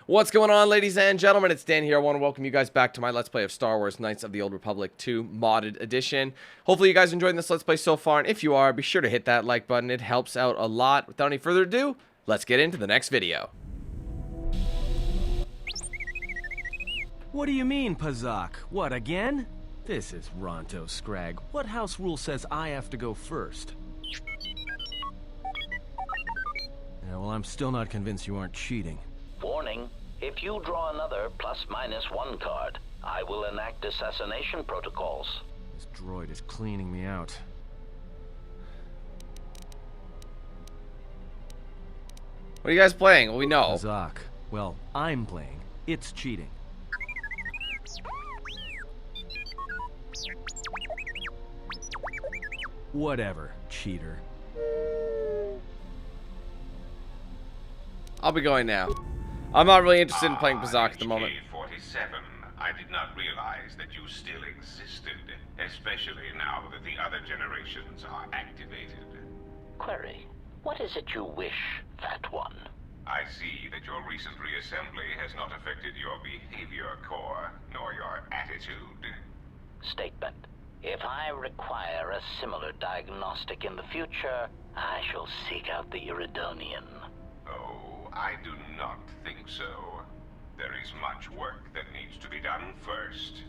What's going on, ladies and gentlemen? It's Dan here. I want to welcome you guys back to my Let's Play of Star Wars Knights of the Old Republic 2 Modded Edition. Hopefully you guys are enjoying this Let's Play so far, and if you are, be sure to hit that like button. It helps out a lot. Without any further ado, let's get into the next video. What do you mean, Pazak? What, again? This is Ronto Scrag. What house rule says I have to go first? Yeah, well, I'm still not convinced you aren't cheating. Warning, if you draw another ±1 card, I will enact assassination protocols. This droid is cleaning me out. What are you guys playing? Well, we know. Pazak. Well, I'm playing. It's cheating. Whatever, cheater. I'll be going now. I'm not really interested in playing Pazak at the moment. HK-47, I did not realize that you still existed, especially now that the other generations are activated. Query, what is it you wish, Fat One? I see that your recent reassembly has not affected your behavior core, nor your attitude. Statement. If I require a similar diagnostic in the future, I shall seek out the Iridonian. Oh, I do not think so. There is much work that needs to be done first.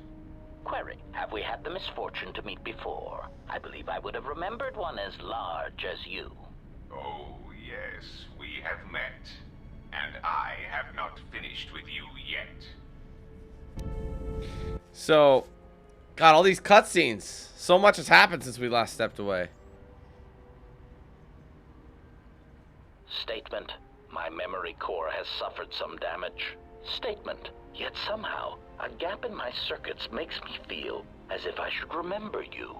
Query, have we had the misfortune to meet before? I believe I would have remembered one as large as you. Oh, yes, we have met. And I have not finished with you yet. So, God, all these cutscenes. So much has happened since we last stepped away. Statement. My memory core has suffered some damage. Statement. Yet somehow, a gap in my circuits makes me feel as if I should remember you.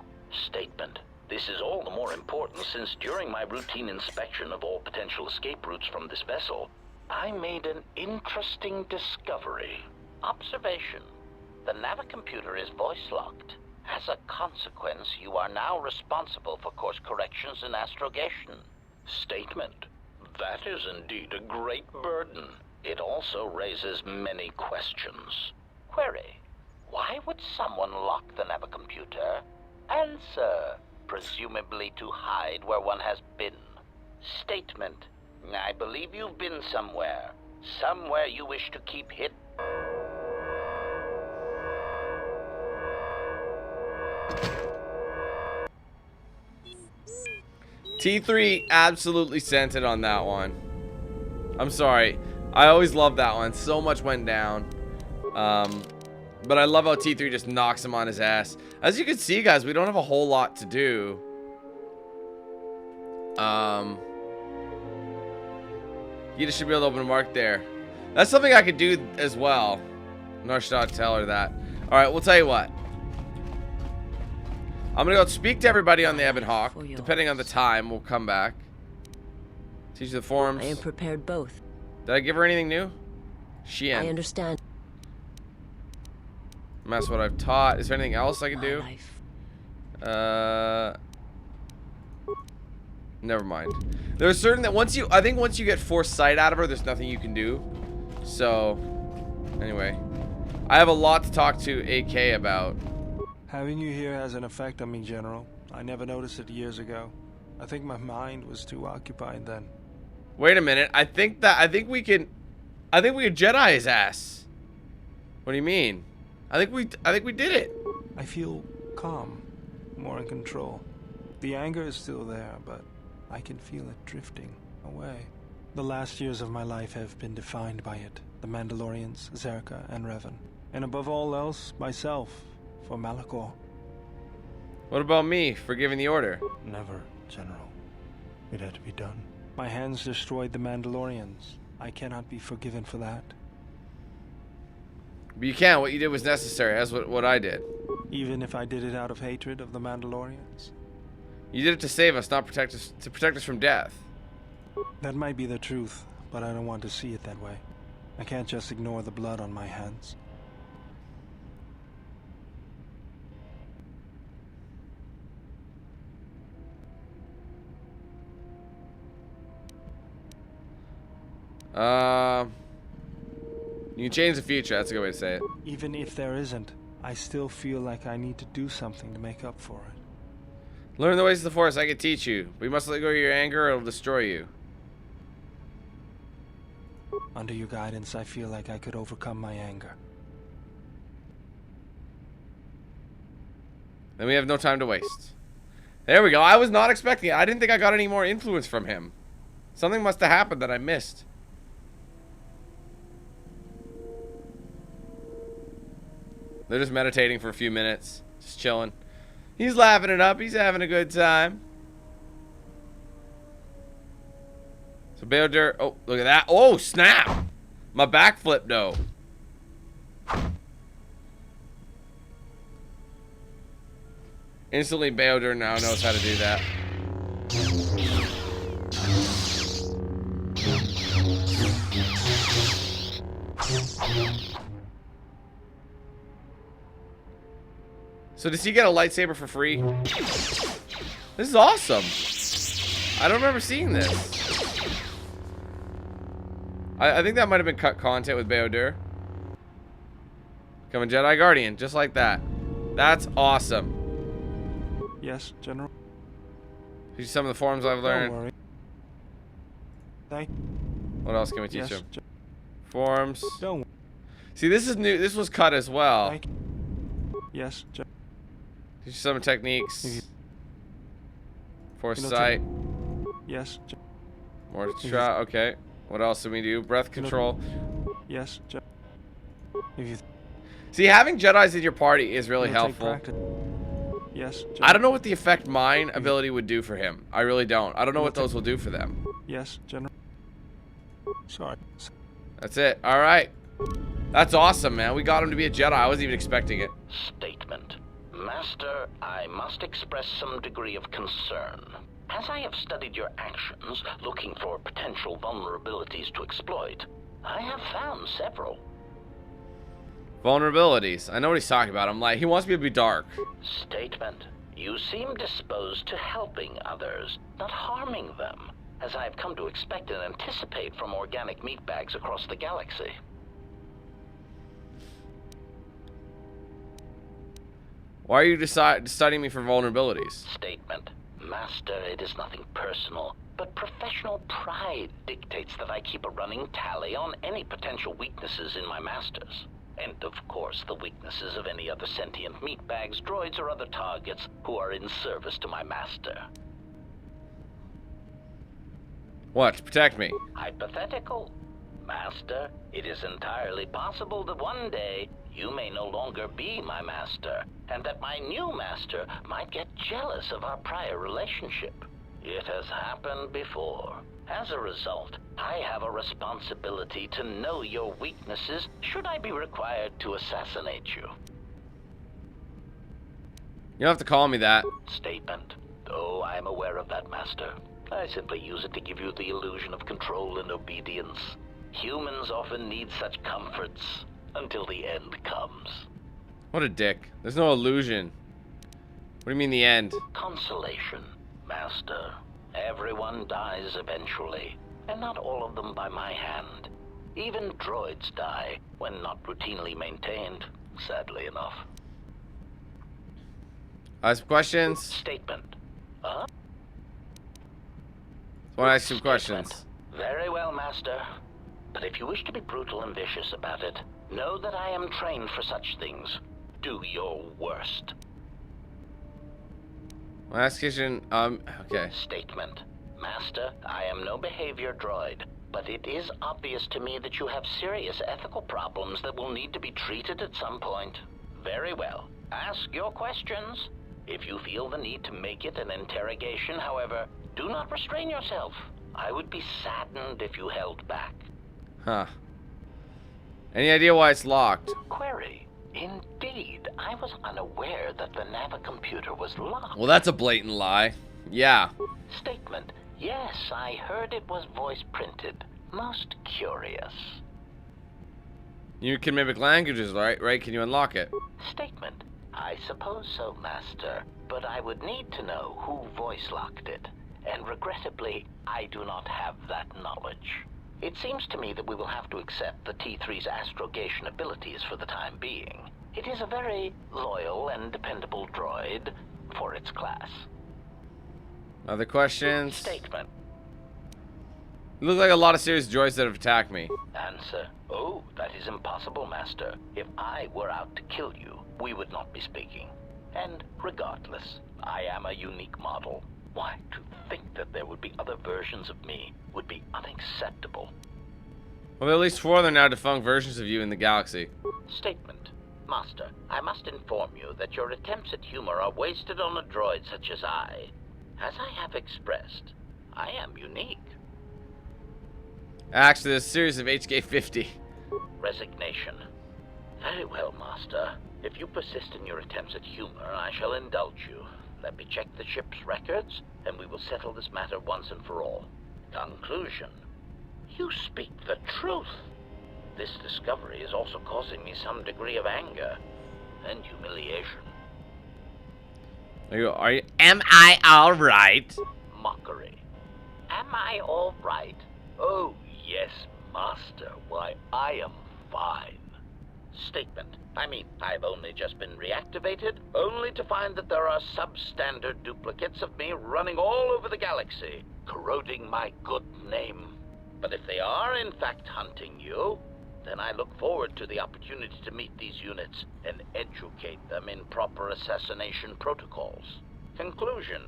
Statement. This is all the more important since during my routine inspection of all potential escape routes from this vessel, I made an interesting discovery. Observation. The navicomputer is voice-locked. As a consequence, you are now responsible for course corrections and astrogation. Statement. That is indeed a great burden. It also raises many questions. Query. Why would someone lock the navicomputer? Answer. Presumably to hide where one has been. Statement. I believe you've been somewhere. Somewhere you wish to keep hidden. T3 absolutely sent it on that one. I'm sorry. I always love that one. So much went down. But I love how T3 just knocks him on his ass. As you can see, guys, we don't have a whole lot to do. You just should be able to open a mark there. That's something I could do as well. Nor should I tell her that. Alright, we'll tell you what. I'm gonna go speak to everybody on the Ebon Hawk. Depending on the time, we'll come back. Teach the forums. I am prepared both. Did I give her anything new? Sheehan. I understand. That's what I've taught. Is there anything else I can do? Never mind. There's certain that I think once you get force sight out of her, there's nothing you can do. So, anyway. I have a lot to talk to AK about. Having you here has an effect on me, General. I never noticed it years ago. I think my mind was too occupied then. Wait a minute. I think we could Jedi his ass. What do you mean? I think we did it. I feel calm, more in control. The anger is still there, but I can feel it drifting away. The last years of my life have been defined by it. The Mandalorians, Zerka, and Revan. And above all else, myself. For Malachor. What about me for giving the order? Never, General. It had to be done. My hands destroyed the Mandalorians. I cannot be forgiven for that. But you can't. What you did was necessary. That's what I did. Even if I did it out of hatred of the Mandalorians? You did it to save us, not protect us, to protect us from death. That might be the truth, but I don't want to see it that way. I can't just ignore the blood on my hands. You can change the future. That's a good way to say it. Even if there isn't, I still feel like I need to do something to make up for it. Learn the ways of the Force. I can teach you. But you must let go of your anger or it'll destroy you. Under your guidance, I feel like I could overcome my anger. Then we have no time to waste. There we go. I was not expecting it. I didn't think I got any more influence from him. Something must have happened that I missed. They're just meditating for a few minutes. Just chilling. He's laughing it up. He's having a good time. So Beodur. Oh, look at that. Oh, snap. My backflip, though. Instantly, Beodur now knows how to do that. So does he get a lightsaber for free? This is awesome. I don't remember seeing this. I think that might have been cut content with Beodur. Become a Jedi Guardian, just like that. That's awesome. Yes, General. These are some of the forms I've learned. Don't worry. Thank. What else can we teach Yes, him? Forms. Don't worry. See, this is new. This was cut as well. Thank. Yes, Teach you some techniques. Foresight. Foresight. Yes. More shot. Okay. What else do we do? Breath control. Yes. If you See, having Jedis in your party is really helpful. Yes. I don't know what the effect mine ability would do for him. I really don't. I don't know what those will do for them. Yes, General. Sorry. That's it. All right. That's awesome, man. We got him to be a Jedi. I wasn't even expecting it. Statement. Master, I must express some degree of concern. As I have studied your actions, looking for potential vulnerabilities to exploit, I have found several. Vulnerabilities. I know what he's talking about. I'm like, he wants me to be dark. Statement. You seem disposed to helping others, not harming them, as I have come to expect and anticipate from organic meatbags across the galaxy. Why are you studying me for vulnerabilities? Statement. Master, it is nothing personal, but professional pride dictates that I keep a running tally on any potential weaknesses in my masters. And, of course, the weaknesses of any other sentient meatbags, droids, or other targets who are in service to my master. What? To protect me? Hypothetical. Master, it is entirely possible that one day you may no longer be my master, and that my new master might get jealous of our prior relationship. It has happened before. As a result, I have a responsibility to know your weaknesses should I be required to assassinate you. You don't have to call me that. Statement. Oh, I am aware of that, Master. I simply use it to give you the illusion of control and obedience. Humans often need such comforts until the end comes. What a dick. There's no illusion. What do you mean the end? Consolation, Master. Everyone dies eventually, and not all of them by my hand. Even droids die when not routinely maintained, sadly enough. I have some questions. Statement. I want to ask you some questions. Very well, Master. But if you wish to be brutal and vicious about it, know that I am trained for such things. Do your worst. My last question, okay. Statement. Master, I am no behavior droid, but it is obvious to me that you have serious ethical problems that will need to be treated at some point. Very well. Ask your questions. If you feel the need to make it an interrogation, however, do not restrain yourself. I would be saddened if you held back. Huh. Any idea why it's locked? Query. Indeed, I was unaware that the navicomputer was locked. Well, that's a blatant lie. Yeah. Statement. Yes, I heard it was voice printed. Most curious. You can mimic languages, right? Can you unlock it? Statement. I suppose so, Master, but I would need to know who voice locked it, and regrettably, I do not have that knowledge. It seems to me that we will have to accept the T3's astrogation abilities for the time being. It is a very loyal and dependable droid for its class. Other questions? Statement. You look like a lot of serious droids that have attacked me. Answer. Oh, that is impossible, Master. If I were out to kill you, we would not be speaking. And regardless, I am a unique model. Why, to think that there would be other versions of me would be unacceptable. Well, there are at least 4 other now defunct versions of you in the galaxy. Statement. Master, I must inform you that your attempts at humor are wasted on a droid such as I. As I have expressed, I am unique. Actually, there's a series of HK50. Resignation. Very well, Master. If you persist in your attempts at humor, I shall indulge you. Let me check the ship's records, and we will settle this matter once and for all. Conclusion. You speak the truth. This discovery is also causing me some degree of anger and humiliation. Am I alright? Mockery. Am I all right? Oh, yes, Master. Why, I am fine. Statement. I mean, I've only just been reactivated, only to find that there are substandard duplicates of me running all over the galaxy, corroding my good name. But if they are, in fact, hunting you, then I look forward to the opportunity to meet these units and educate them in proper assassination protocols. Conclusion.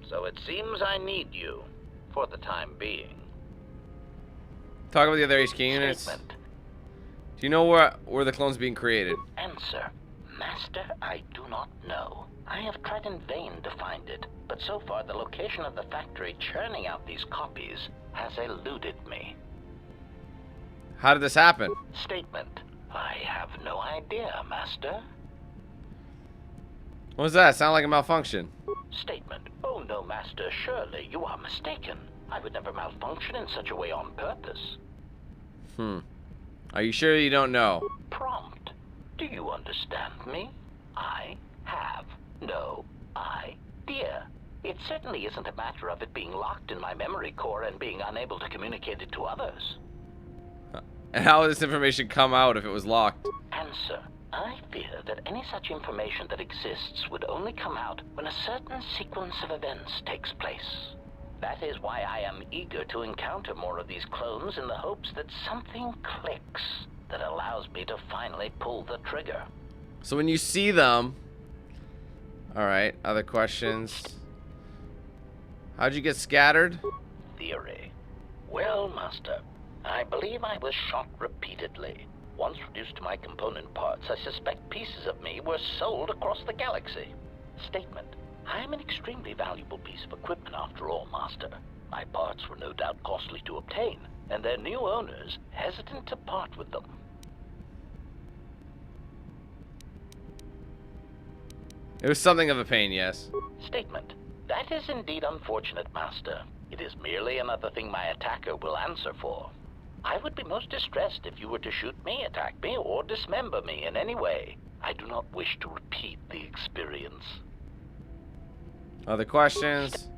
So it seems I need you, for the time being. Talk about the other HK units. Statement. Do you know where the clone's being created? Answer. Master, I do not know. I have tried in vain to find it, but so far the location of the factory churning out these copies has eluded me. How did this happen? Statement. I have no idea, Master. What was that? Sound like a malfunction. Statement. Oh no, Master, surely you are mistaken. I would never malfunction in such a way on purpose. Are you sure you don't know? Prompt. Do you understand me? I have no idea. It certainly isn't a matter of it being locked in my memory core and being unable to communicate it to others. And how would this information come out if it was locked? Answer. I fear that any such information that exists would only come out when a certain sequence of events takes place. That is why I am eager to encounter more of these clones in the hopes that something clicks that allows me to finally pull the trigger. So when you see them... Alright, other questions? How'd you get scattered? Theory. Well, Master, I believe I was shot repeatedly. Once reduced to my component parts, I suspect pieces of me were sold across the galaxy. Statement. I am an extremely valuable piece of equipment after all, Master. My parts were no doubt costly to obtain, and their new owners hesitant to part with them. It was something of a pain, yes. Statement. That is indeed unfortunate, Master. It is merely another thing my attacker will answer for. I would be most distressed if you were to shoot me, attack me, or dismember me in any way. I do not wish to repeat the experience. Other questions?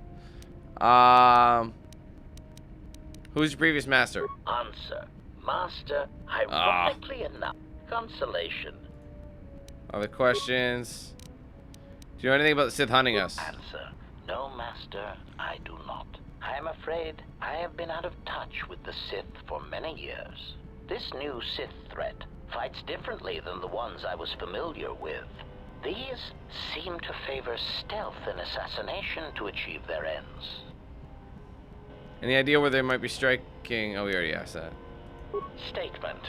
Who's your previous master? Answer. Master, ironically enough, consolation. Other questions? Do you know anything about the Sith hunting us? Answer. No, Master, I do not. I am afraid I have been out of touch with the Sith for many years. This new Sith threat fights differently than the ones I was familiar with. These seem to favor stealth and assassination to achieve their ends. Any idea where they might be striking? Oh, we already asked that. Statement.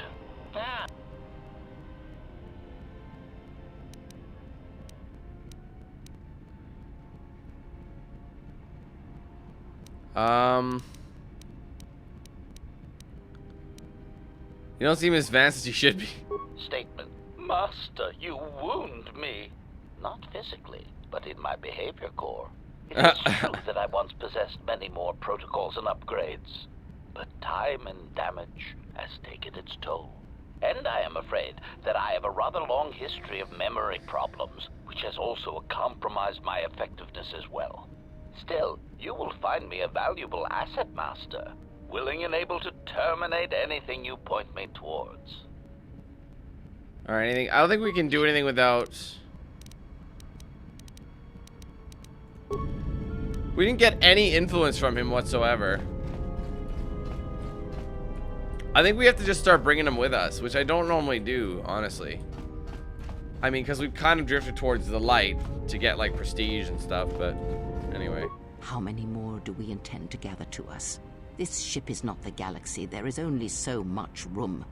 You don't seem as advanced as you should be. Statement. Master, you wound me. Not physically, but in my behavior core. It is true that I once possessed many more protocols and upgrades, but time and damage has taken its toll. And I am afraid that I have a rather long history of memory problems, which has also compromised my effectiveness as well. Still, you will find me a valuable asset, Master. willing and able to terminate anything you point me towards. Alright, anything? I don't think we can do anything without... We didn't get any influence from him whatsoever. I think we have to just start bringing him with us, which I don't normally do, honestly. I mean, because we've kind of drifted towards the light to get, like, prestige and stuff, but anyway. How many more do we intend to gather to us? This ship is not the galaxy. There is only so much room.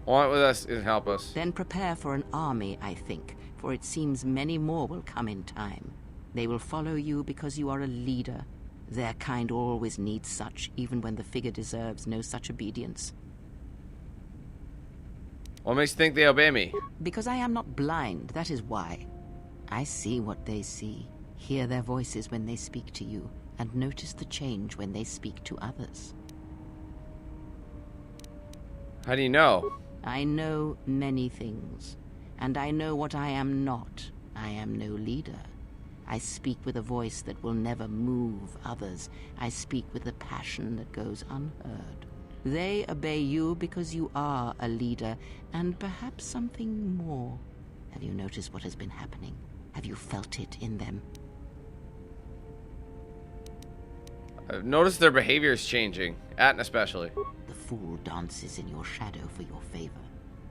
Want with us and help us. Then prepare for an army, I think, for it seems many more will come in time. They will follow you because you are a leader. Their kind always needs such, even when the figure deserves no such obedience. What makes you think they obey me? Because I am not blind, that is why. I see what they see, hear their voices when they speak to you, and notice the change when they speak to others. How do you know? I know many things, and I know what I am not. I am no leader. I speak with a voice that will never move others. I speak with a passion that goes unheard. They obey you because you are a leader, and perhaps something more. Have you noticed what has been happening? Have you felt it in them? I've noticed their behavior is changing. Atton especially. The fool dances in your shadow for your favor.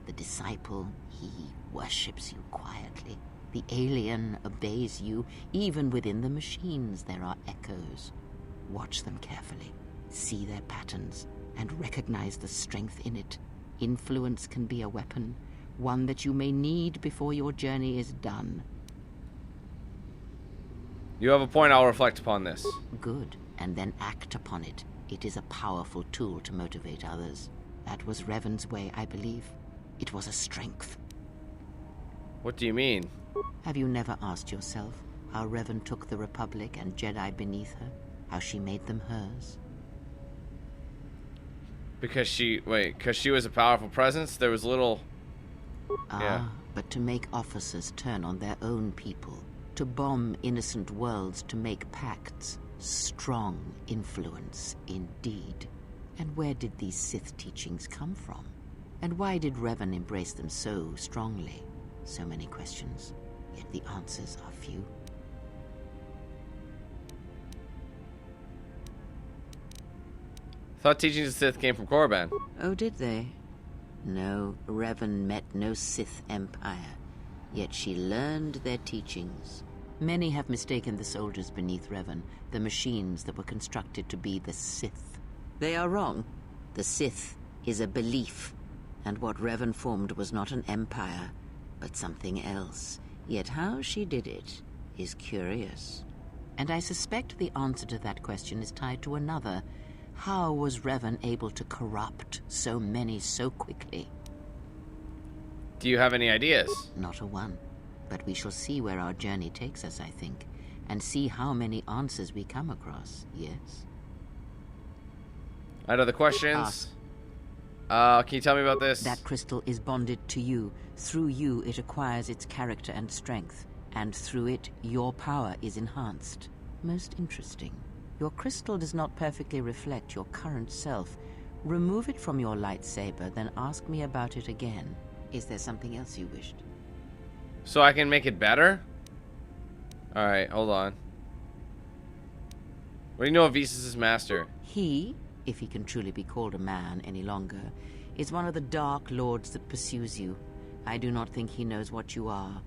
The disciple, he worships you quietly. The alien obeys you. Even within the machines there are echoes. Watch them carefully. See their patterns and recognize the strength in it. Influence can be a weapon, one that you may need before your journey is done. You have a point. I'll reflect upon this. Good, and then act upon it. It is a powerful tool to motivate others. That was Revan's way, I believe. It was a strength. What do you mean? Have you never asked yourself how Revan took the Republic and Jedi beneath her? How she made them hers? Because she was a powerful presence. There was little. Yeah. But to make officers turn on their own people, to bomb innocent worlds, to make pacts. Strong influence, indeed. And where did these Sith teachings come from? And why did Revan embrace them so strongly? So many questions, yet the answers are few. Thought teachings of Sith came from Korriban. Oh, did they? No, Revan met no Sith empire, yet she learned their teachings. Many have mistaken the soldiers beneath Revan, the machines that were constructed to be the Sith. They are wrong. The Sith is a belief, and what Revan formed was not an empire, but something else. Yet how she did it is curious. And I suspect the answer to that question is tied to another. How was Revan able to corrupt so many so quickly? Do you have any ideas? Not a one. But we shall see where our journey takes us, I think, and see how many answers we come across, yes? I had other questions. Can you tell me about this? That crystal is bonded to you. Through you, it acquires its character and strength, and through it, your power is enhanced. Most interesting. Your crystal does not perfectly reflect your current self. Remove it from your lightsaber, then ask me about it again. Is there something else you wished? So I can make it better? Alright, hold on. What do you know of Visas' master? He, if he can truly be called a man any longer, is one of the Dark Lords that pursues you. I do not think he knows what you are.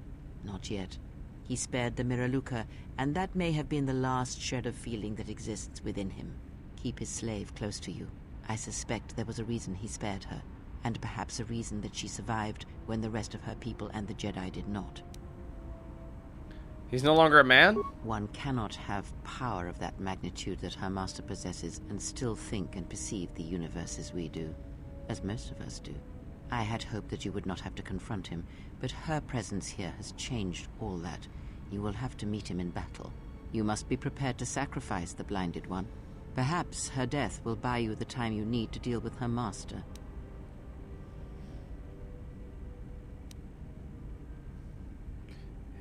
Not yet. He spared the Miraluka, and that may have been the last shred of feeling that exists within him. Keep his slave close to you. I suspect there was a reason he spared her, and perhaps a reason that she survived when the rest of her people and the Jedi did not. He's no longer a man? One cannot have power of that magnitude that her master possesses and still think and perceive the universe as we do, as most of us do. I had hoped that you would not have to confront him, but her presence here has changed all that. You will have to meet him in battle. You must be prepared to sacrifice the Blinded One. Perhaps her death will buy you the time you need to deal with her master.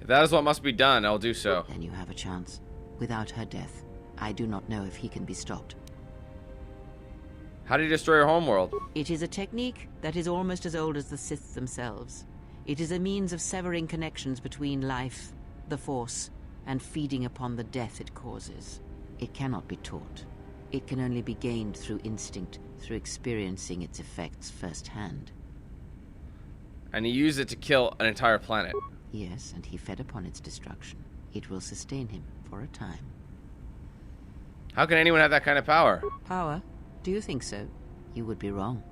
If that is what must be done, I'll do so. Then you have a chance. Without her death, I do not know if he can be stopped. How do you destroy your homeworld? It is a technique that is almost as old as the Sith themselves. It is a means of severing connections between life, the Force, and feeding upon the death it causes. It cannot be taught. It can only be gained through instinct, through experiencing its effects firsthand. And he used it to kill an entire planet. Yes, and he fed upon its destruction. It will sustain him for a time. How can anyone have that kind of power? Power? Do you think so? You would be wrong.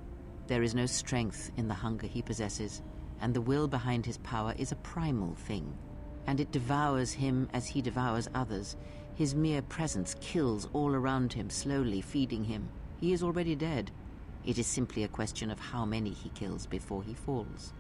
There is no strength in the hunger he possesses, and the will behind his power is a primal thing. And it devours him as he devours others. His mere presence kills all around him, slowly feeding him. He is already dead. It is simply a question of how many he kills before he falls.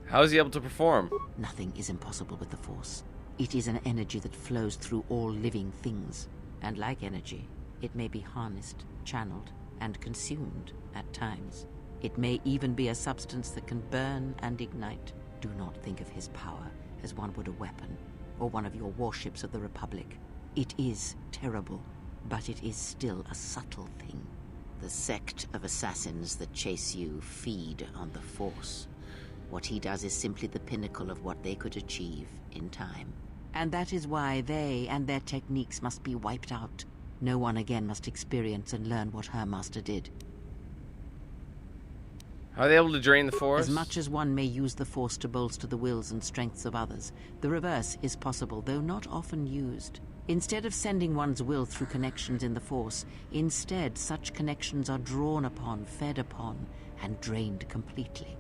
How is he able to perform? Nothing is impossible with the Force. It is an energy that flows through all living things. And like energy, it may be harnessed, channeled, and consumed at times. It may even be a substance that can burn and ignite. Do not think of his power as one would a weapon, or one of your warships of the Republic. It is terrible, but it is still a subtle thing. The sect of assassins that chase you feed on the Force. What he does is simply the pinnacle of what they could achieve in time. And that is why they and their techniques must be wiped out. No one again must experience and learn what her master did. How are they able to drain the Force? As much as one may use the Force to bolster the wills and strengths of others, the reverse is possible, though not often used. Instead of sending one's will through connections in the Force, instead such connections are drawn upon, fed upon, and drained completely.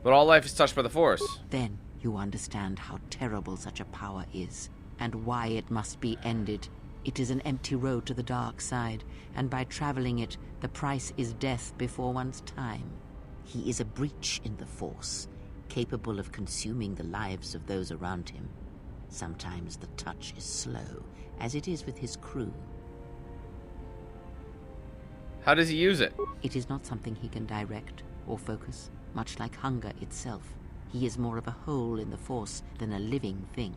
But all life is touched by the Force. Then you understand how terrible such a power is, and why it must be ended. It is an empty road to the dark side, and by traveling it, the price is death before one's time. He is a breach in the Force, capable of consuming the lives of those around him. Sometimes the touch is slow, as it is with his crew. How does he use it? It is not something he can direct or focus, much like hunger itself. He is more of a hole in the Force than a living thing.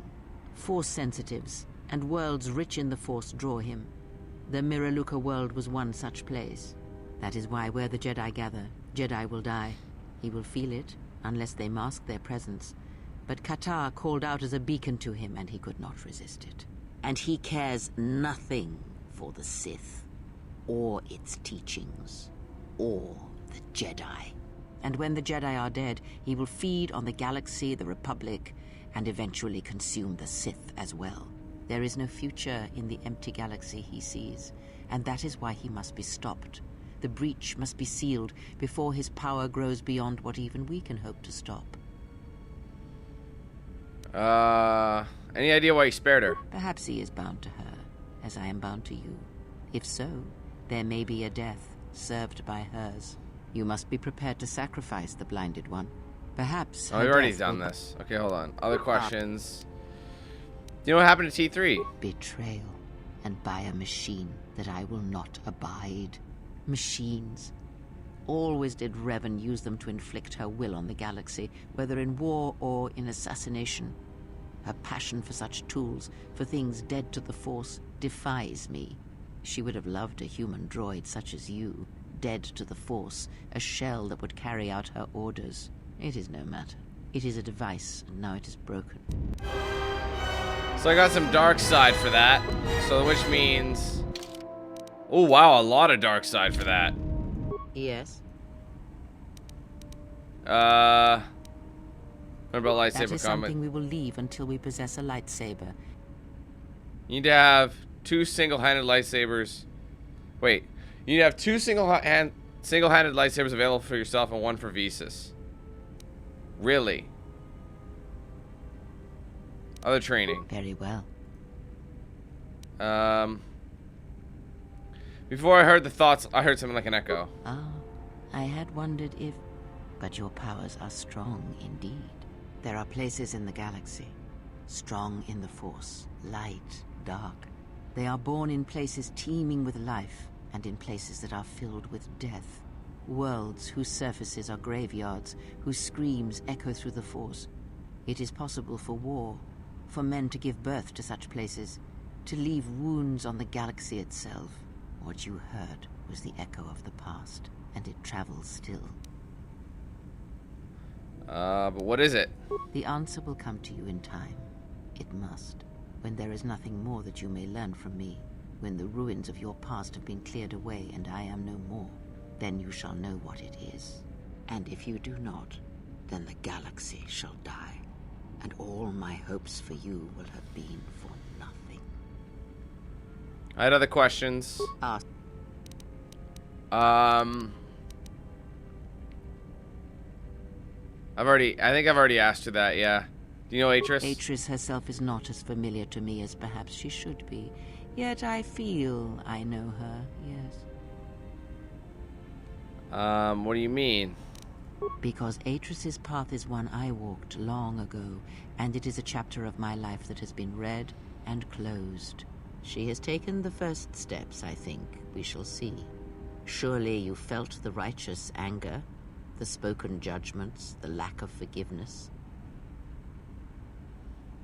Force sensitives and worlds rich in the Force draw him. The Miraluka world was one such place. That is why where the Jedi gather, Jedi will die. He will feel it, unless they mask their presence. But KotOR called out as a beacon to him, and he could not resist it. And he cares nothing for the Sith, or its teachings, or the Jedi. And when the Jedi are dead, he will feed on the galaxy, the Republic, and eventually consume the Sith as well. There is no future in the empty galaxy he sees, and that is why he must be stopped. The breach must be sealed before his power grows beyond what even we can hope to stop. Any idea why he spared her? Perhaps he is bound to her, as I am bound to you. If so, there may be a death served by hers. You must be prepared to sacrifice the blinded one. Perhaps. Oh, we've already done this. Okay, hold on. Other questions. Do you know what happened to T3? Betrayal, and by a machine that I will not abide. Machines. Always did Revan use them to inflict her will on the galaxy, whether in war or in assassination. Her passion for such tools, for things dead to the Force, defies me. She would have loved a human droid such as you, dead to the Force, a shell that would carry out her orders. It is no matter. It is a device, and now it is broken. So I got some dark side for that. So which means... Oh, wow, a lot of dark side for that. Yes. What about lightsaber That is combat? something we will leave until we possess a lightsaber. You need to have 2 single-handed lightsabers. Wait. You need to have 2 single-handed lightsabers available for yourself and 1 for Visas. Really? Other training. Very well. Before I heard the thoughts, I heard something like an echo. Ah, I had wondered if... But your powers are strong indeed. There are places in the galaxy, strong in the Force, light, dark. They are born in places teeming with life, and in places that are filled with death. worlds whose surfaces are graveyards, whose screams echo through the Force. It is possible for war, for men to give birth to such places, to leave wounds on the galaxy itself. What you heard was the echo of the past, and it travels still. But what is it? The answer will come to you in time. It must. When there is nothing more that you may learn from me, when the ruins of your past have been cleared away and I am no more, then you shall know what it is. And if you do not, then the galaxy shall die, and all my hopes for you will have been for nothing. I had other questions. Ask. I think I've already asked her that, yeah. Do you know Atris? Atris herself is not as familiar to me as perhaps she should be. Yet I feel I know her, yes. What do you mean? Because Atris's path is one I walked long ago, and it is a chapter of my life that has been read and closed. She has taken the first steps, I think. We shall see. Surely you felt the righteous anger, the spoken judgments, the lack of forgiveness.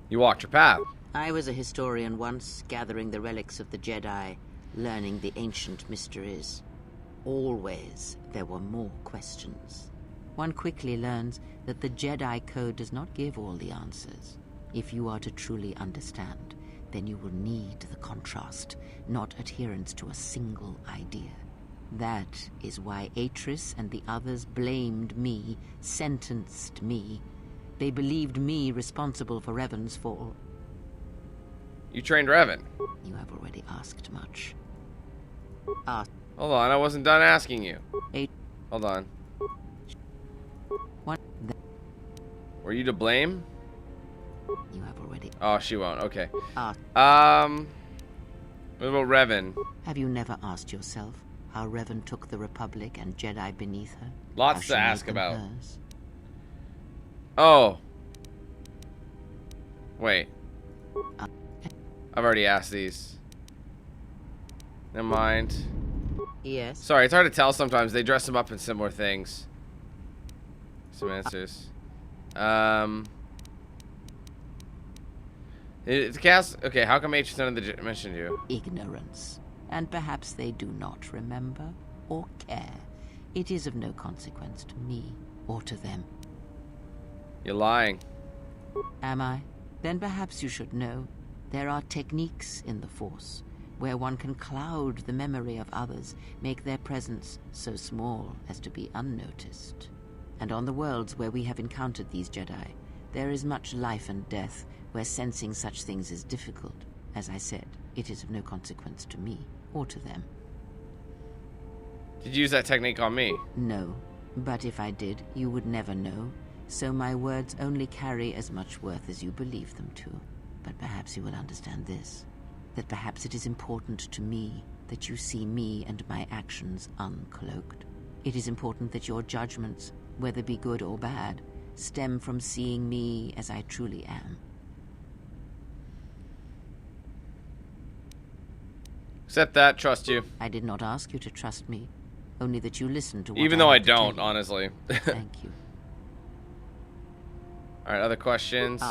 You walked your path. I was a historian once, gathering the relics of the Jedi, learning the ancient mysteries. Always there were more questions. One quickly learns that the Jedi Code does not give all the answers. If you are to truly understand, then you will need the contrast, not adherence to a single idea. That is why Atris and the others blamed me, sentenced me. They believed me responsible for Revan's fall. You trained Revan. You have already asked much. Hold on, I wasn't done asking you. Hold on. What? Were you to blame? You have already. Oh, she won't. Okay. Asked. What about Revan? Have you never asked yourself how Revan took the Republic and Jedi beneath her? Lots How she to made ask them about. hers? Oh. Wait. I've already asked these. Never mind. Yes. Sorry, it's hard to tell sometimes. They dress them up in similar things. Some answers. It's cast. Okay, how come H none of the mentioned you? Ignorance. And perhaps they do not remember or care. It is of no consequence to me or to them. You're lying. Am I? Then perhaps you should know. There are techniques in the Force where one can cloud the memory of others, make their presence so small as to be unnoticed. And on the worlds where we have encountered these Jedi, there is much life and death where sensing such things is difficult. As I said, it is of no consequence to me or to them. Did you use that technique on me? No, but if I did, you would never know. So my words only carry as much worth as you believe them to. But perhaps you will understand this. That perhaps it is important to me that you see me and my actions uncloaked. It is important that your judgments, whether be good or bad, stem from seeing me as I truly am. Accept that, trust you. I did not ask you to trust me, only that you listen to what Even though I have to tell don't, you. honestly. Thank you. Alright, other questions?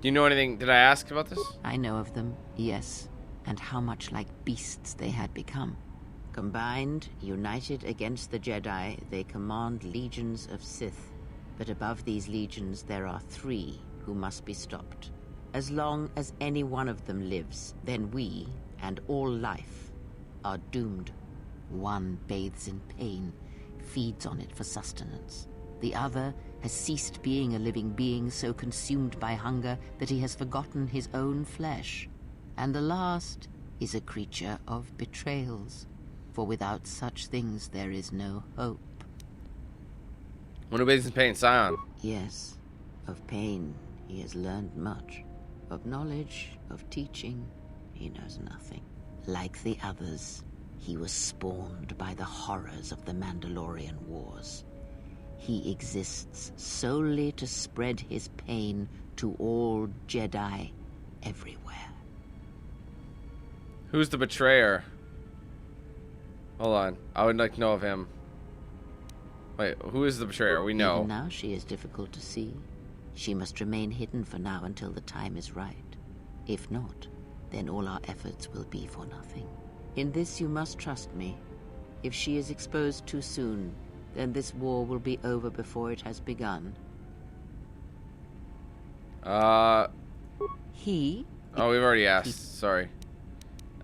Do you know anything? Did I ask about this? I know of them, yes, and how much like beasts they had become. Combined, united against the Jedi, they command legions of Sith. But above these legions there are 3 who must be stopped. As long as any one of them lives, then we, and all life, are doomed. One bathes in pain, feeds on it for sustenance. The other has ceased being a living being, so consumed by hunger that he has forgotten his own flesh. And the last is a creature of betrayals, for without such things there is no hope. One who bathes in pain, Scion. Yes, of pain he has learned much. Of knowledge, of teaching, he knows nothing. Like the others, he was spawned by the horrors of the Mandalorian Wars. He exists solely to spread his pain to all Jedi everywhere. Who's the betrayer? Hold on. I would like to know of him. Wait, who is the betrayer? We know. Even now she is difficult to see. She must remain hidden for now until the time is right. If not, then all our efforts will be for nothing. In this you must trust me. If she is exposed too soon, then this war will be over before it has begun. He? Oh, we've already asked. Sorry.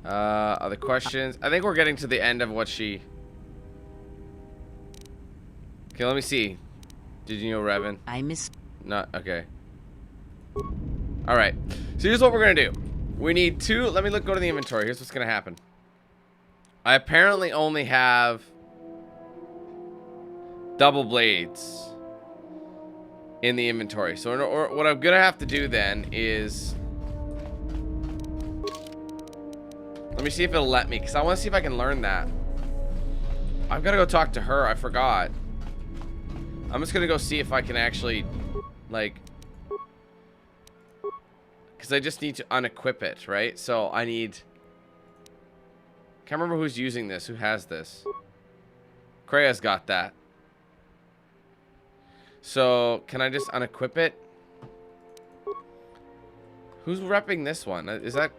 Other questions? I think we're getting to the end of what she... Okay, let me see. Did you know Revan? I miss... Not... Okay. Alright. So here's what we're gonna do. We need two... Let me go to the inventory. Here's what's gonna happen. I apparently only have... double blades in the inventory. So what I'm gonna have to do then is... Let me see if it'll let me, because I want to see if I can learn that. I've got to go talk to her. I forgot. I'm just going to go see if I can actually, like... Because I just need to unequip it, right? So I need... Can't remember who's using this. Who has this? Kreia's got that. So, can I just unequip it? Who's repping this one? Is that...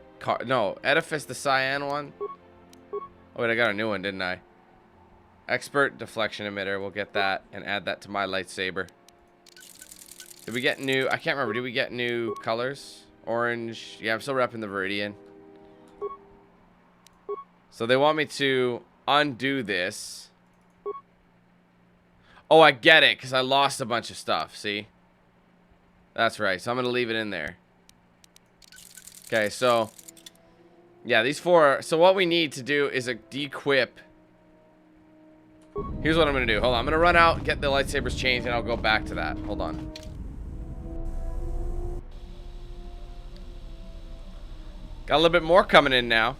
No, Edifice, the cyan one. Oh, wait, I got a new one, didn't I? Expert deflection emitter. We'll get that and add that to my lightsaber. Did we get new... I can't remember. Did we get new colors? Orange. Yeah, I'm still repping the Viridian. So they want me to undo this. Oh, I get it, because I lost a bunch of stuff, see? That's right, so I'm going to leave it in there. Okay, so... Yeah, these four... So what we need to do is a de-equip. Here's what I'm going to do. Hold on, I'm going to run out, get the lightsabers changed, and I'll go back to that. Hold on. Got a little bit more coming in now.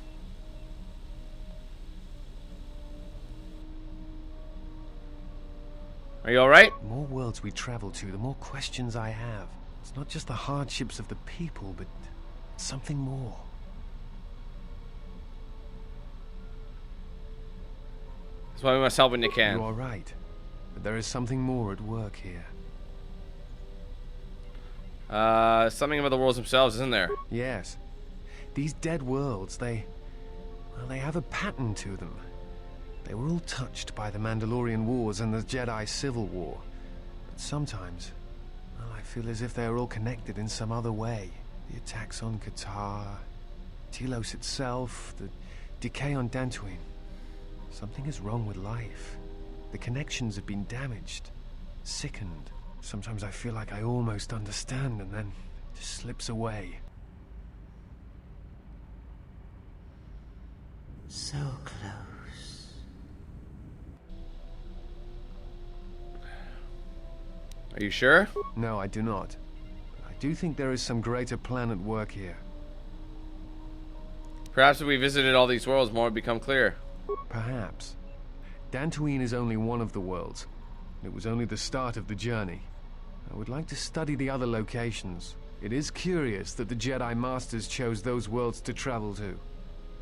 Are you alright? The more worlds we travel to, the more questions I have. It's not just the hardships of the people, but something more. That's why we must help when you can. You are right. But there is something more at work here. Something about the worlds themselves, isn't there? Yes. These dead worlds, they have a pattern to them. They were all touched by the Mandalorian Wars and the Jedi Civil War. But sometimes, well, I feel as if they are all connected in some other way. The attacks on KotOR, Telos itself, the decay on Dantooine. Something is wrong with life. The connections have been damaged, sickened. Sometimes I feel like I almost understand and then it just slips away. So close. Are you sure? No, I do not. I do think there is some greater plan at work here. Perhaps if we visited all these worlds, more would become clear. Perhaps. Dantooine is only one of the worlds. It was only the start of the journey. I would like to study the other locations. It is curious that the Jedi Masters chose those worlds to travel to.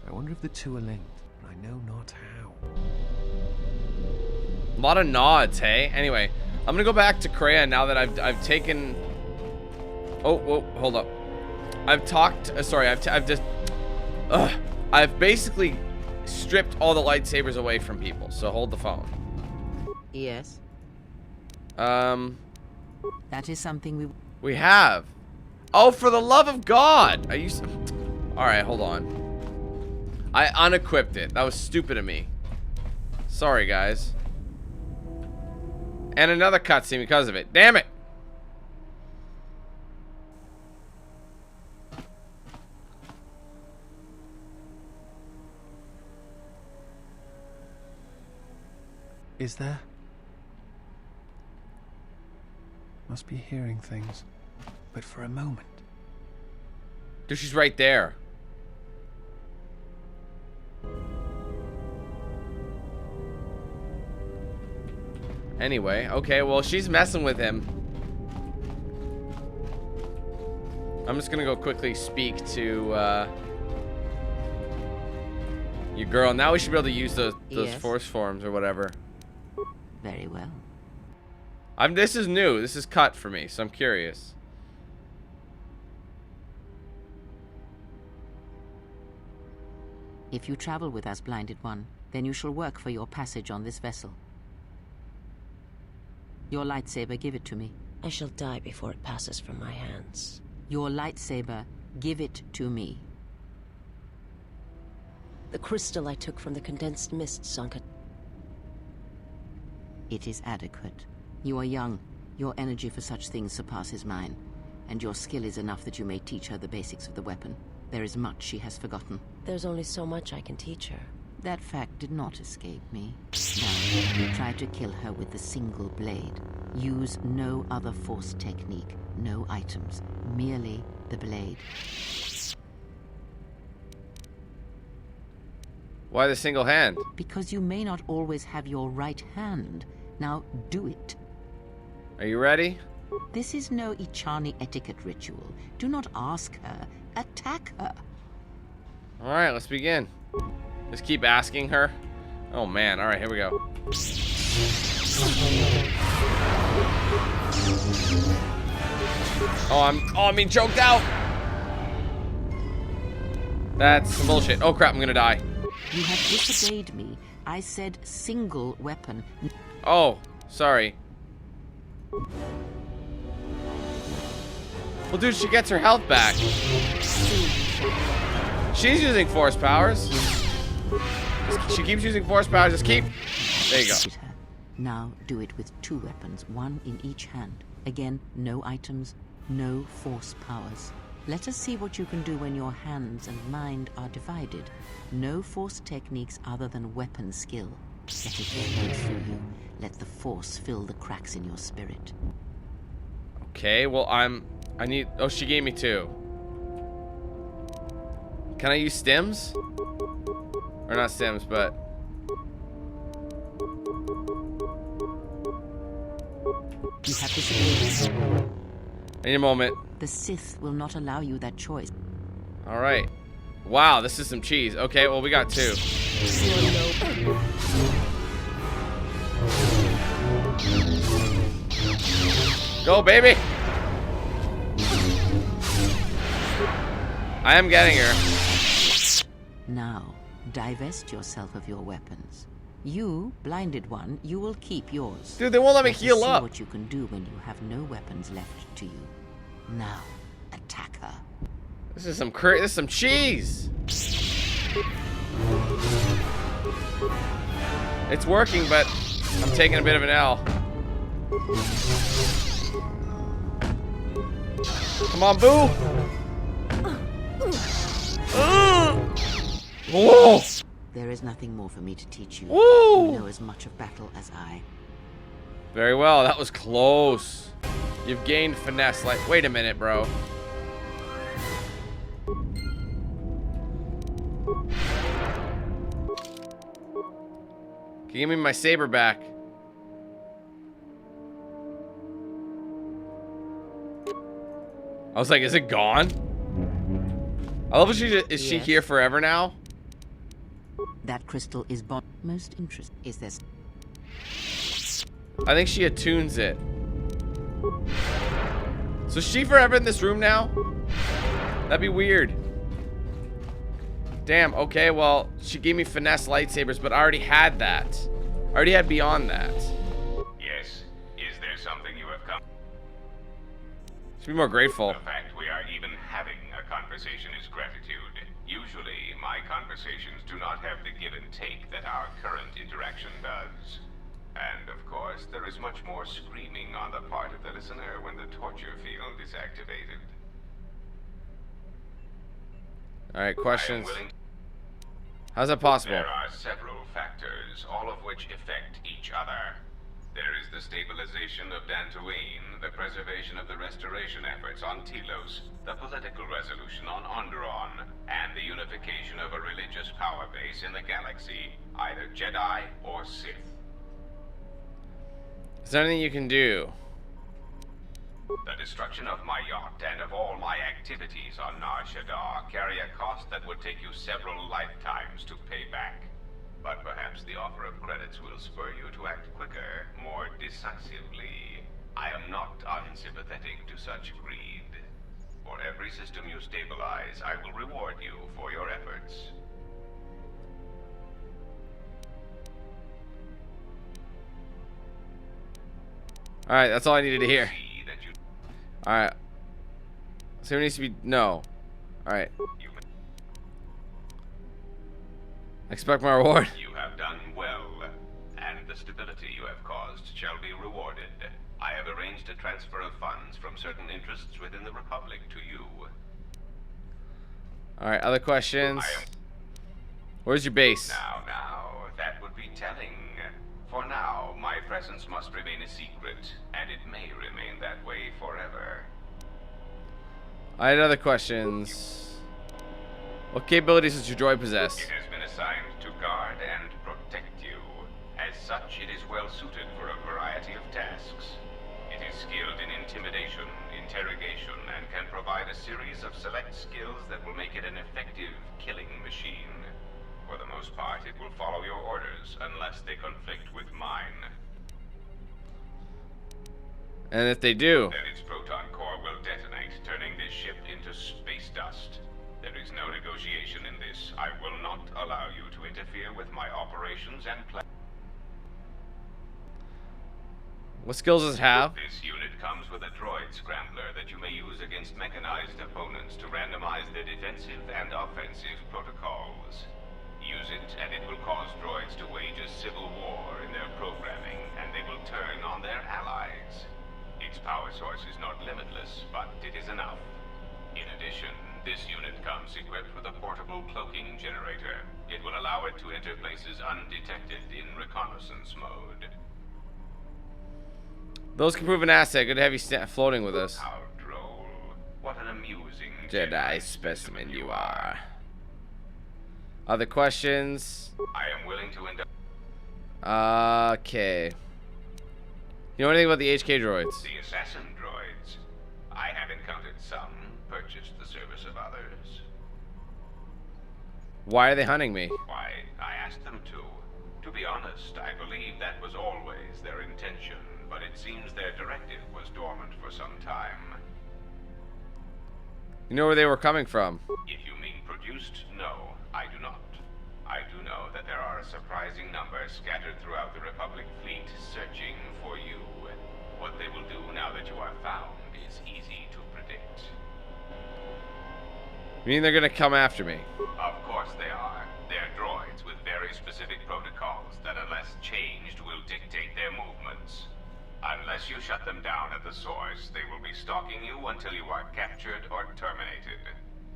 I wonder if the two are linked, but I know not how. A lot of nods, hey? Anyway, I'm gonna go back to Kreia now that I've taken... Oh, whoa, hold up. I've talked... sorry, I've just... I've basically stripped all the lightsabers away from people, so hold the phone. Yes. That is something we have. Oh, for the love of God! Are you... Alright, hold on. I unequipped it. That was stupid of me. Sorry, guys. And another cutscene because of it. Damn it! Is there? Must be hearing things. But for a moment. Dude, she's right there. Anyway, okay, well, she's messing with him. I'm just gonna go quickly speak to, You girl, now we should be able to use those Yes. force forms or whatever. Very well. This is new. This is cut for me, so I'm curious. If you travel with us, Blinded One, then you shall work for your passage on this vessel. Your lightsaber, give it to me. I shall die before it passes from my hands. Your lightsaber, give it to me. The crystal I took from the condensed mist sunk it. It is adequate. You are young. Your energy for such things surpasses mine. And your skill is enough that you may teach her the basics of the weapon. There is much she has forgotten. There's only so much I can teach her. That fact did not escape me. Now, try to kill her with the single blade. Use no other force technique, no items, merely the blade. Why the single hand? Because you may not always have your right hand. Now, do it. Are you ready? This is no Ichani etiquette ritual. Do not ask her. Attack her. Alright, let's begin. Just keep asking her. Oh man, alright, here we go. I'm being choked out. That's some bullshit. Oh crap, I'm gonna die. You have disobeyed me. I said single weapon. Oh, sorry. Well, dude, she gets her health back. She's using force powers. She keeps using force powers. Just keep. There you go. Now do it with 2 weapons, 1 in each hand. Again, no items, no force powers. Let us see what you can do when your hands and mind are divided. No force techniques other than weapon skill. Let it flow through you. Let the force fill the cracks in your spirit. Okay, well, I need... Oh, she gave me 2. Can I use stims? Or not stims, but... You have disobeyed. I need a moment. The Sith will not allow you that choice. Alright. Wow, this is some cheese. Okay, well, we got 2. Go, baby! I am getting her. Now, divest yourself of your weapons. You, Blinded One, you will keep yours. Dude, they won't let me Let us heal see up. what you can do when you have no weapons left to you. Now, attack her. This is some cheese. It's working, but I'm taking a bit of an L. Come on, boo. Whoa. There is nothing more for me to teach you. Woo. You know as much of battle as I. Very well. That was close. You've gained finesse. Like, wait a minute, bro. Can you give me my saber back? I was like, is it gone? I love is she Yes. here forever now? That crystal is most interesting. Is this? I think she attunes it. So is she forever in this room now? That'd be weird. Damn, okay, well, she gave me finesse lightsabers, but I already had that. I already had beyond that. Yes. Is there something you have come? Should be more grateful. The fact we are even having a conversation is gratitude. Usually, my conversations do not have the give and take that our current interaction does. And, of course, there is much more screaming on the part of the listener when the torture field is activated. Alright, I am questions. willing. How's that possible? There are several factors, all of which affect each other. There is the stabilization of Dantooine, the preservation of the restoration efforts on Telos, the political resolution on Onderon, and the unification of a religious power base in the galaxy, either Jedi or Sith. Is there anything you can do? The destruction of my yacht and of all my activities on Nar Shaddaa carry a cost that would take you several lifetimes to pay back. But perhaps the offer of credits will spur you to act quicker, more decisively. I am not unsympathetic to such greed. For every system you stabilize, I will reward you for your efforts. Alright, that's all I needed to hear. See that you Alright. So it needs to be... No. Alright. Expect my reward. You have done well, and the stability you have caused shall be rewarded. I have arranged a transfer of funds from certain interests within the Republic to you. Alright, other questions? Where's your base? Now, that would be telling. For now, my presence must remain a secret, and it may remain that way forever. I had other questions. What capabilities does your droid possess? It has been assigned to guard and protect you. As such, it is well suited for a variety of tasks. It is skilled in intimidation, interrogation, and can provide a series of select skills that will make it an effective killing machine. For the most part, it will follow your orders, unless they conflict with mine. And if they do? Then its proton core will detonate, turning this ship into space dust. There is no negotiation in this. I will not allow you to interfere with my operations and plans. What skills does it have? This unit comes with a droid scrambler that you may use against mechanized opponents to randomize their defensive and offensive protocols. Use it, and it will cause droids to wage a civil war in their programming, and they will turn on their allies. Its power source is not limitless, but it is enough. In addition, this unit comes equipped with a portable cloaking generator. It will allow it to enter places undetected in reconnaissance mode. Those can prove an asset. Good to have you floating with us. How droll. What an amusing Jedi specimen you are. Other questions? I am willing to Okay. You know anything about the HK droids? The assassin droids. I have encountered some, purchased the service of others. Why are they hunting me? Why, I asked them to. To be honest, I believe that was always their intention, but it seems their directive was dormant for some time. You know where they were coming from? If you mean produced, no, I do not. I do know that there are a surprising number scattered throughout the Republic fleet searching for you. What they will do now that you are found is easy to predict. You mean they're gonna come after me? Of course they are. They're droids with very specific protocols that, unless changed, will dictate their movements. Unless you shut them down at the source, they will be stalking you until you are captured or terminated.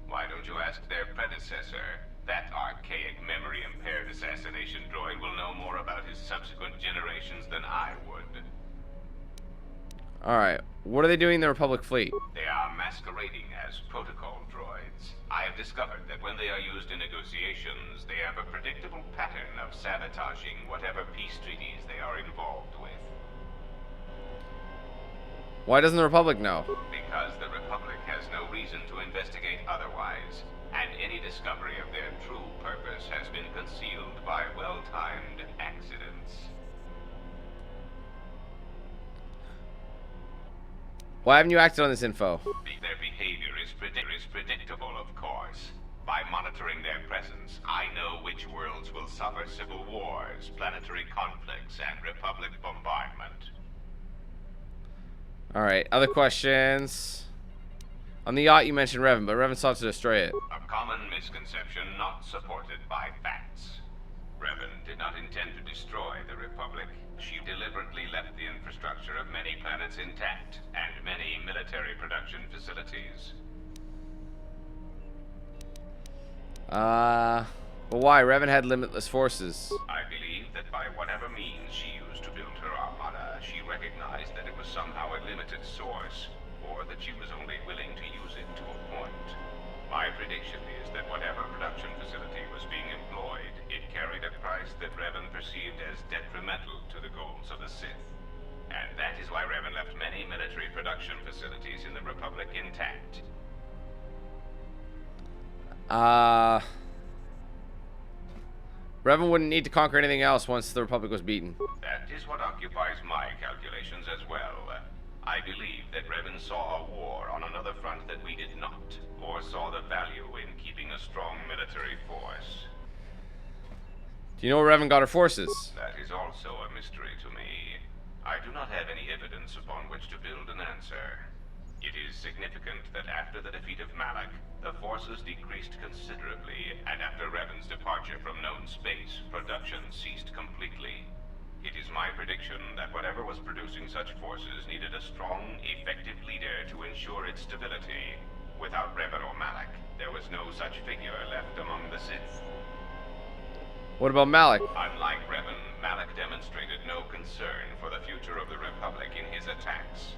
Why don't you ask their predecessor? That archaic, memory-impaired assassination droid will know more about his subsequent generations than I would. Alright, what are they doing in the Republic fleet? They are masquerading as protocol droids. I have discovered that when they are used in negotiations, they have a predictable pattern of sabotaging whatever peace treaties they are involved with. Why doesn't the Republic know? Because the Republic has no reason to investigate otherwise, and any discovery of their true purpose has been concealed by well-timed accidents. Why haven't you acted on this info? Their behavior is predictable, of course. By monitoring their presence, I know which worlds will suffer civil wars, planetary conflicts, and Republic bombardment. Alright, other questions? On the yacht you mentioned Revan, but Revan sought to destroy it. A common misconception not supported by facts. Revan did not intend to destroy the Republic. She deliberately left the infrastructure of many planets intact, and many military production facilities. But why? Revan had limitless forces. I believe that by whatever means she used to build her armada, she recognized that it was somehow a limited source, or that she was only willing to use it to a point. My prediction is that whatever production facility was being employed, it carried a price that Revan perceived as detrimental to the goals of the Sith. And that is why Revan left many military production facilities in the Republic intact. Revan wouldn't need to conquer anything else once the Republic was beaten. That is what occupies my calculations as well. I believe that Revan saw a war on another front that we did not, or saw the value in keeping a strong military force. Do you know where Revan got her forces? That is also a mystery to me. I do not have any evidence upon which to build an answer. It is significant that after the defeat of Malak, the forces decreased considerably, and after Revan's departure from known space, production ceased completely. It is my prediction that whatever was producing such forces needed a strong, effective leader to ensure its stability. Without Revan or Malak, there was no such figure left among the Sith. What about Malak? Unlike Revan, Malak demonstrated no concern for the future of the Republic in his attacks.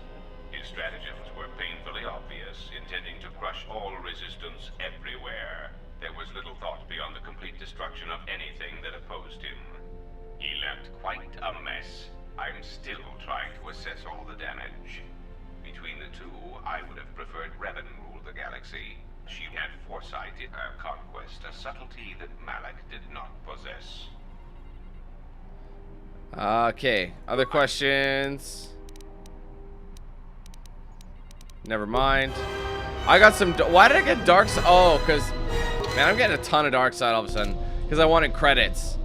His stratagems were painfully obvious, intending to crush all resistance everywhere. There was little thought beyond the complete destruction of anything that opposed him. He left quite a mess. I'm still trying to assess all the damage. Between the two, I would have preferred Revan rule the galaxy. She had foresight in her conquest, a subtlety that Malak did not possess. Okay, other questions? Never mind. I got some. Why did I get dark side? Oh, because, man, I'm getting a ton of dark side all of a sudden. Because I wanted credits.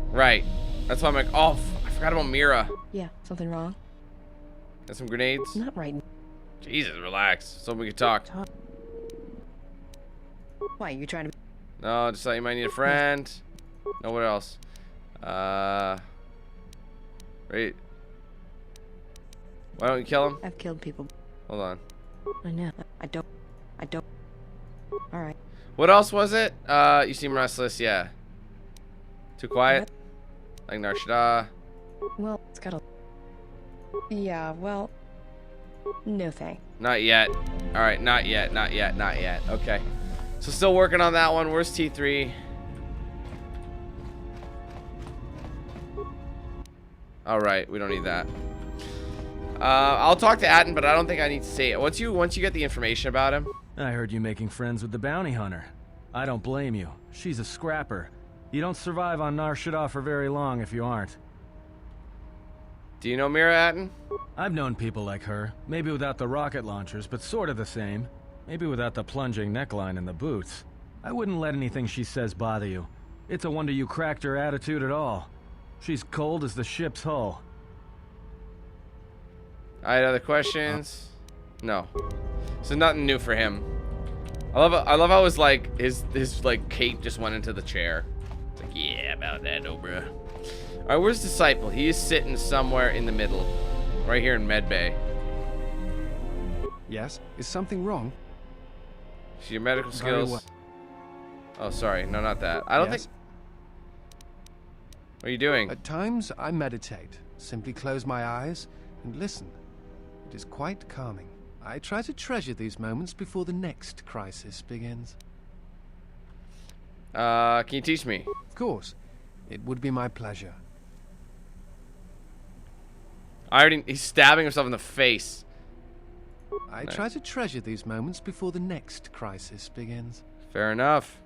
Right. That's why I'm like, oh, I forgot about Mira. Yeah, something wrong? Got some grenades? Not right. Jesus, relax. So we can talk. Why, you trying to... No, just thought you might need a friend. No, what else? Wait. Why don't you kill him? I've killed people. Hold on. I know. I don't. Alright. What else was it? You seem restless, yeah. Too quiet? Like Nar Shaddaa. Well, it's got a... Yeah, well... No thanks. Not yet. Alright, not yet. Okay. So still working on that one. Where's T3? Alright, we don't need that. I'll talk to Atten, but I don't think I need to say it. Once you get the information about him. I heard you making friends with the bounty hunter. I don't blame you. She's a scrapper. You don't survive on Nar Shaddaa for very long if you aren't. Do you know Mira Atten? I've known people like her. Maybe without the rocket launchers, but sort of the same. Maybe without the plunging neckline and the boots. I wouldn't let anything she says bother you. It's a wonder you cracked her attitude at all. She's cold as the ship's hull. Alright, other questions? No. So nothing new for him. I love how his like cape just went into the chair. It's like, yeah, about that, though, bruh. Alright, where's Disciple? He is sitting somewhere in the middle. Right here in Medbay. Yes? Is something wrong? See your medical Very skills. well. Oh, sorry. No, not that. I don't Yes? think... What are you doing? At times, I meditate. Simply close my eyes and listen. It is quite calming. I try to treasure these moments before the next crisis begins. Can you teach me? Of course. It would be my pleasure. He's stabbing himself in the face. I try to treasure these moments before the next crisis begins. Fair enough.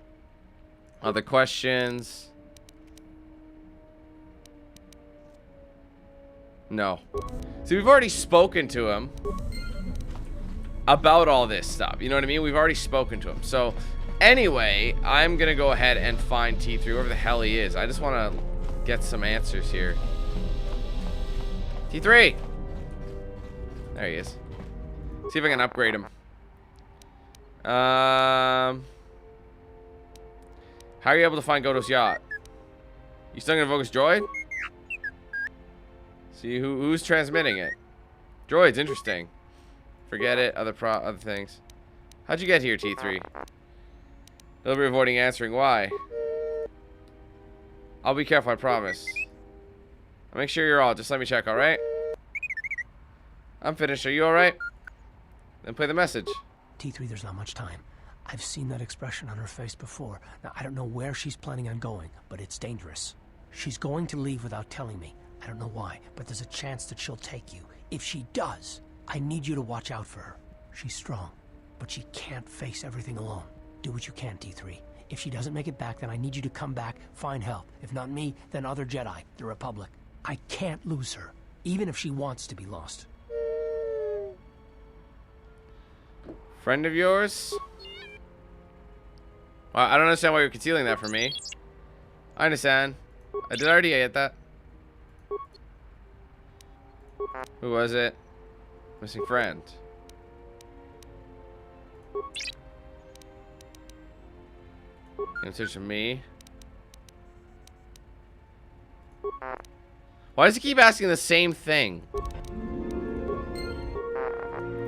Other questions? No. See, we've already spoken to him about all this stuff. You know what I mean? We've already spoken to him. So, anyway, I'm going to go ahead and find T3, whoever the hell he is. I just want to get some answers here. T3! There he is. See if I can upgrade him. How are you able to find Goto's yacht? You still gonna invoke his droid? See who's transmitting it. Droid's interesting. Forget it. Other things. How'd you get here, T3? They'll be avoiding answering why. I'll be careful, I promise. I'll make sure you're all. Just let me check, alright? I'm finished. Are you alright? Then play the message. T3, there's not much time. I've seen that expression on her face before. Now, I don't know where she's planning on going, but it's dangerous. She's going to leave without telling me. I don't know why, but there's a chance that she'll take you. If she does, I need you to watch out for her. She's strong, but she can't face everything alone. Do what you can, D3. If she doesn't make it back, then I need you to come back, find help. If not me, then other Jedi, the Republic. I can't lose her, even if she wants to be lost. Friend of yours? I don't understand why you're concealing that from me. I understand. I did already get that. Who was it? Missing friend. In search of me. Why does he keep asking the same thing?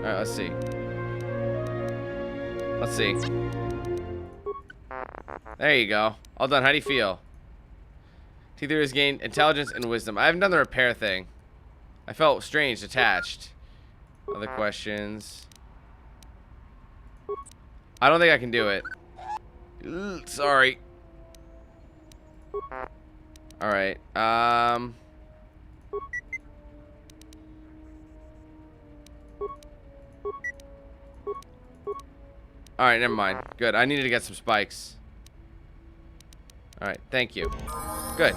Alright, let's see. Let's see. There you go. All done. How do you feel? T3 has gained intelligence and wisdom. I haven't done the repair thing. I felt strange, attached. Other questions. I don't think I can do it. Ugh, sorry. Alright. Alright, never mind. Good. I needed to get some spikes. Alright, thank you. Good.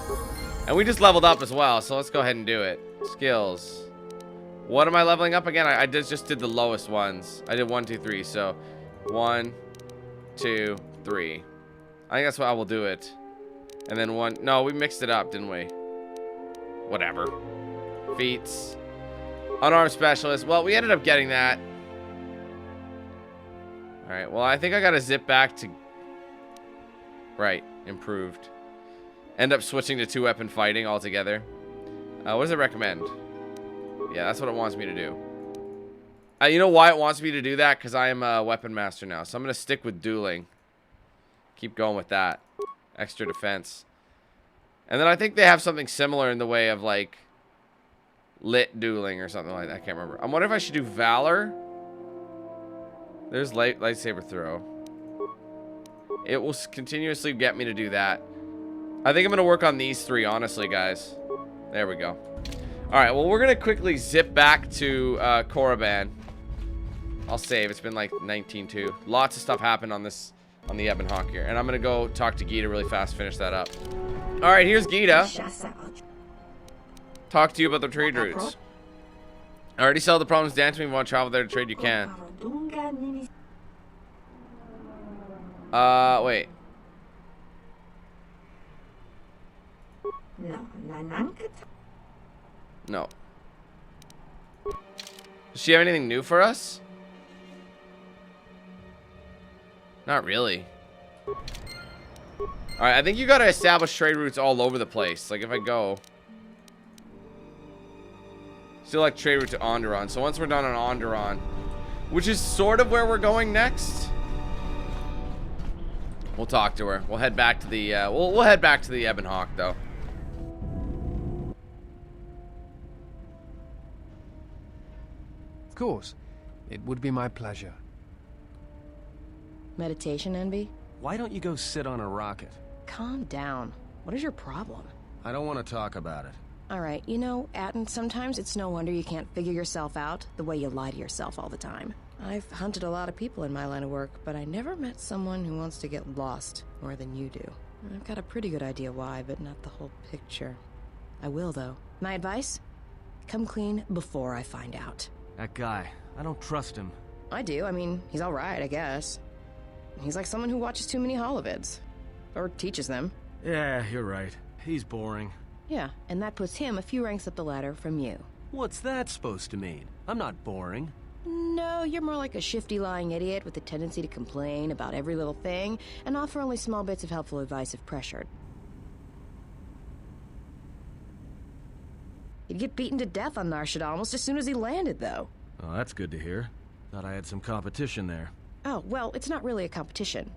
And we just leveled up as well, so let's go ahead and do it. Skills. What am I leveling up again? I just did the lowest ones. I did 1, 2, 3, so 1, 2, 3. I think that's what I will do it. And then 1. No, we mixed it up, didn't we? Whatever. Feats. Unarmed specialist. Well, we ended up getting that. Alright, well, I think I gotta zip back to... Right, improved. End up switching to 2-weapon fighting altogether. What does it recommend? Yeah, that's what it wants me to do. You know why it wants me to do that? Because I am a weapon master now. So I'm going to stick with dueling. Keep going with that. Extra defense. And then I think they have something similar in the way of, like, lit dueling or something like that. I can't remember. I'm wondering if I should do Valor. There's lightsaber throw. It will continuously get me to do that. I think I'm going to work on these 3, honestly, guys. There we go. Alright, well, we're going to quickly zip back to Korriban. I'll save. It's been like 19-2. Lots of stuff happened on the Ebon Hawk here. And I'm going to go talk to Gita really fast, finish that up. Alright, here's Gita. Talk to you about the trade routes. I already solved the problems. Dantooine, if you want to travel there to trade, you can. Wait. No. Does she have anything new for us? Not really. Alright, I think you gotta establish trade routes all over the place. Like, if I go... Select trade route to Onderon. So once we're done on Onderon, which is sort of where we're going next, we'll talk to her. We'll head back to the, we'll head back to the Ebon Hawk, though. Of course. It would be my pleasure. Meditation envy? Why don't you go sit on a rocket? Calm down. What is your problem? I don't want to talk about it. Alright, you know, Atten, sometimes it's no wonder you can't figure yourself out the way you lie to yourself all the time. I've hunted a lot of people in my line of work, but I never met someone who wants to get lost more than you do. I've got a pretty good idea why, but not the whole picture. I will, though. My advice? Come clean before I find out. That guy, I don't trust him. I do. I mean, he's alright, I guess. He's like someone who watches too many holovids. Or teaches them. Yeah, you're right. He's boring. Yeah, and that puts him a few ranks up the ladder from you. What's that supposed to mean? I'm not boring. No, you're more like a shifty, lying idiot with a tendency to complain about every little thing and offer only small bits of helpful advice if pressured. He'd get beaten to death on Nar Shaddaa almost as soon as he landed, though. Oh, that's good to hear. Thought I had some competition there. Oh, well, it's not really a competition.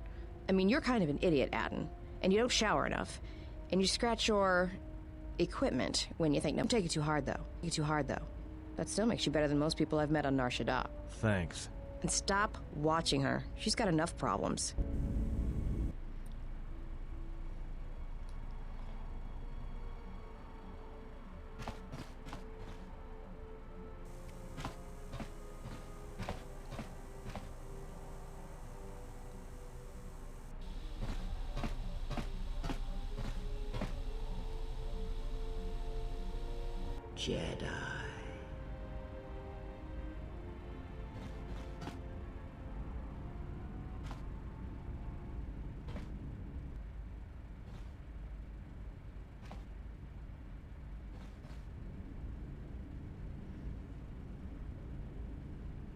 I mean, you're kind of an idiot, Atten, and you don't shower enough. And you scratch your... equipment when you think, no, take it too hard, though. Take it too hard, though. That still makes you better than most people I've met on Nar Shaddaa. Thanks. And stop watching her. She's got enough problems. Jedi.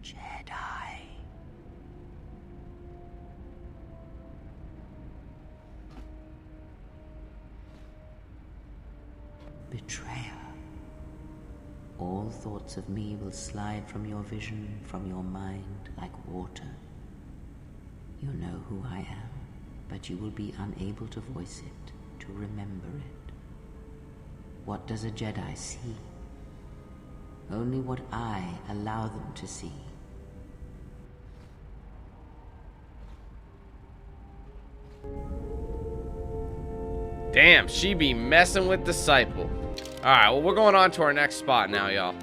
Jedi. Betrayer. All thoughts of me will slide from your vision, from your mind, like water. You know who I am, but you will be unable to voice it, to remember it. What does a Jedi see? Only what I allow them to see. Damn, she be messing with Disciple. Alright, well, we're going on to our next spot now, y'all.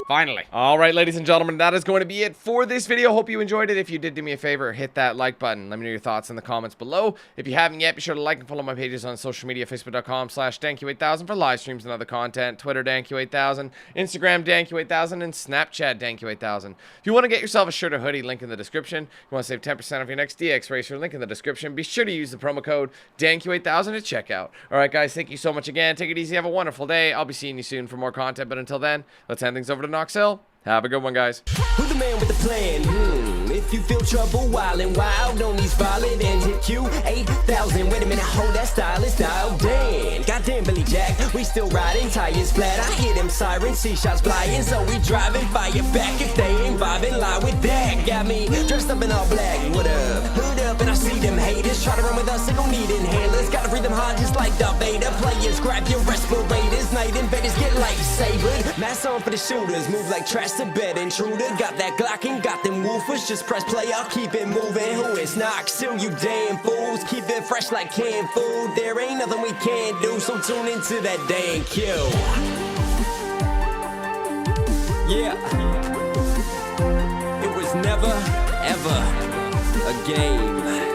Finally. Alright, ladies and gentlemen, that is going to be it for this video. Hope you enjoyed it. If you did, do me a favor, hit that like button. Let me know your thoughts in the comments below. If you haven't yet, be sure to like and follow my pages on social media, facebook.com/DanQ8000 for live streams and other content, Twitter, DanQ8000, Instagram, DanQ8000, and Snapchat, DanQ8000. If you want to get yourself a shirt or hoodie, link in the description. If you want to save 10% off your next DX Racer, link in the description. Be sure to use the promo code DanQ8000 at checkout. Alright, guys, thank you so much again. Take it easy. Have a wonderful day. I'll be seeing you soon for more content, but until then, let's hand things over to Noxel. Have a good one, guys. Who's the man with the plan? If you feel trouble wildin' wild on these violent and hit you 8,000. Wait a minute, hold that style, it's dialed in. Goddamn Billy Jack, we still riding, tires flat. I hear them sirens, see shots flying, so we driving, fire back if they ain't vibing. Lie with that, got me dressed up in all black. What up? Hood up, and I see them haters try to run with us, they gon' need inhalers. Gotta breathe them hard just like Darth Vader. Players, grab your respirators. Night invaders get lightsabered. Mask on for the shooters, move like trash to bed intruder. Got that Glock and got them woofers. Just press play, I'll keep it moving. Who is not still, you damn fools? Keep it fresh like canned food. There ain't nothing we can't do, so tune into that DanQ. Yeah. It was never, ever a game.